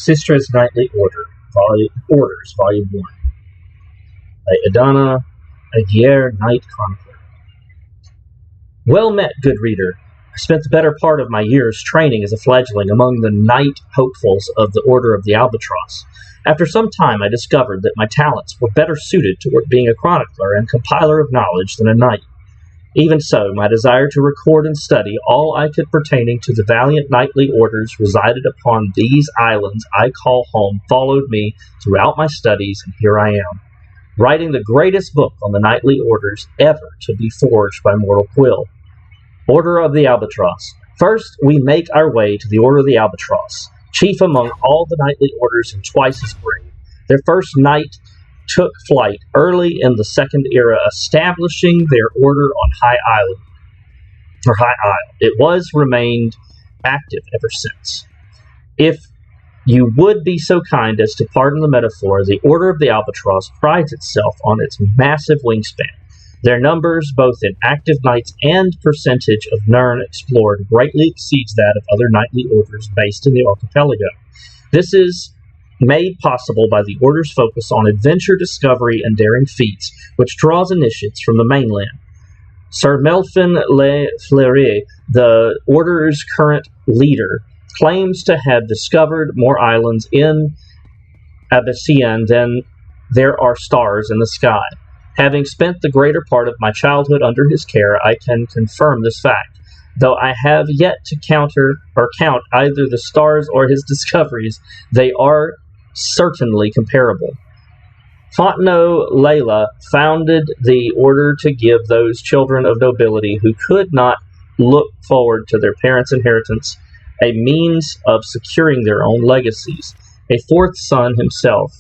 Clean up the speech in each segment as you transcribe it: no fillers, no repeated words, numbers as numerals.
Systres Knightly Orders, Volume 1. By Adana Aguirre, Knight Chronicler. Well met, good reader. I spent the better part of my years training as a fledgling among the knight hopefuls of the Order of the Albatross. After some time I discovered that my talents were better suited toward being a chronicler and compiler of knowledge than a knight. Even so, my desire to record and study all I could pertaining to the valiant knightly orders resided upon these islands I call home followed me throughout my studies, and here I am, writing the greatest book on the knightly orders ever to be forged by mortal quill. Order of the Albatross. First, we make our way to the Order of the Albatross, chief among all the knightly orders and twice as brave. Their first knight took flight early in the Second Era, establishing their order on High Isle. It was remained active ever since. If you would be so kind as to pardon the metaphor, the Order of the Albatross prides itself on its massive wingspan. Their numbers, both in active knights and percentage of Nirn explored, greatly exceeds that of other knightly orders based in the archipelago. This is made possible by the Order's focus on adventure, discovery, and daring feats, which draws initiates from the mainland. Sir Melfin Le Fleury, the Order's current leader, claims to have discovered more islands in Abyssian than there are stars in the sky. Having spent the greater part of my childhood under his care, I can confirm this fact, though I have yet to count either the stars or his discoveries. They are certainly comparable. Fontenot Layla founded the order to give those children of nobility who could not look forward to their parents' inheritance a means of securing their own legacies. A fourth son himself,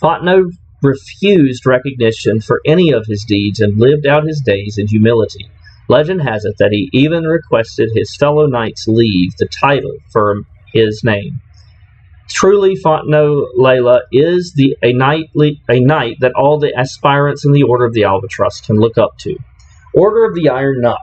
Fontenot refused recognition for any of his deeds and lived out his days in humility. Legend has it that he even requested his fellow knights leave the title for his name. Truly, Fontenot Layla is a knight that all the aspirants in the Order of the Albatross can look up to. Order of the Iron Knot.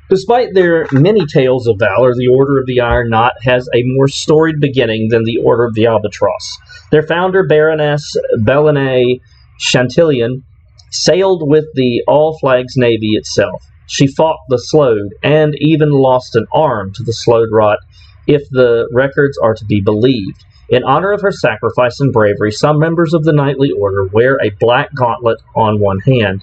Despite their many tales of valor, the Order of the Iron Knot has a more storied beginning than the Order of the Albatross. Their founder, Baroness Belenay Chantillion, sailed with the All Flags Navy itself. She fought the Slode, and even lost an arm to the Slode Rot, if the records are to be believed. In honor of her sacrifice and bravery, some members of the knightly order wear a black gauntlet on one hand.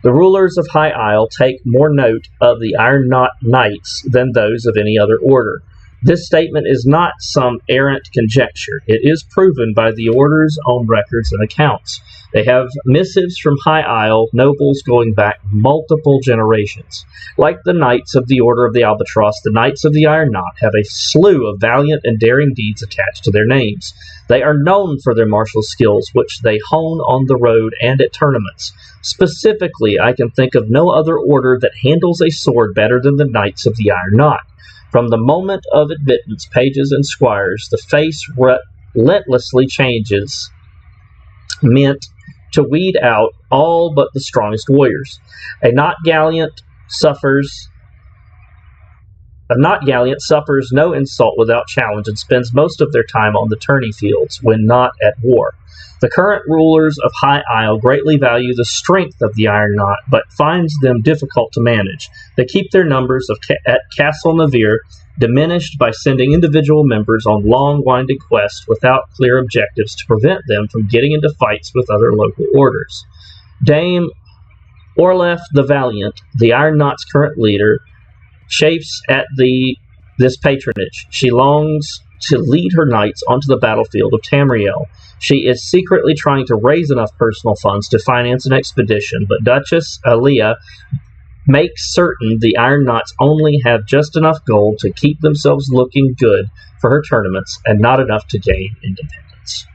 The rulers of High Isle take more note of the Iron Knot Knights than those of any other order. This statement is not some errant conjecture. It is proven by the Order's own records and accounts. They have missives from High Isle nobles going back multiple generations. Like the Knights of the Order of the Albatross, the Knights of the Iron Knot have a slew of valiant and daring deeds attached to their names. They are known for their martial skills, which they hone on the road and at tournaments. Specifically, I can think of no other order that handles a sword better than the Knights of the Iron Knot. From the moment of admittance, pages and squires, the face relentlessly changes, meant to weed out all but the strongest warriors. A not gallant suffers no insult without challenge and spends most of their time on the tourney fields when not at war. The current rulers of High Isle greatly value the strength of the Iron Knot, but finds them difficult to manage. They keep their numbers at Castle Navir diminished by sending individual members on long, winding quests without clear objectives to prevent them from getting into fights with other local orders. Dame Orlef the Valiant, the Iron Knot's current leader, chafes at this patronage. She longs to lead her knights onto the battlefield of Tamriel. She is secretly trying to raise enough personal funds to finance an expedition, but Duchess Alia makes certain the Iron Knots only have just enough gold to keep themselves looking good for her tournaments and not enough to gain independence.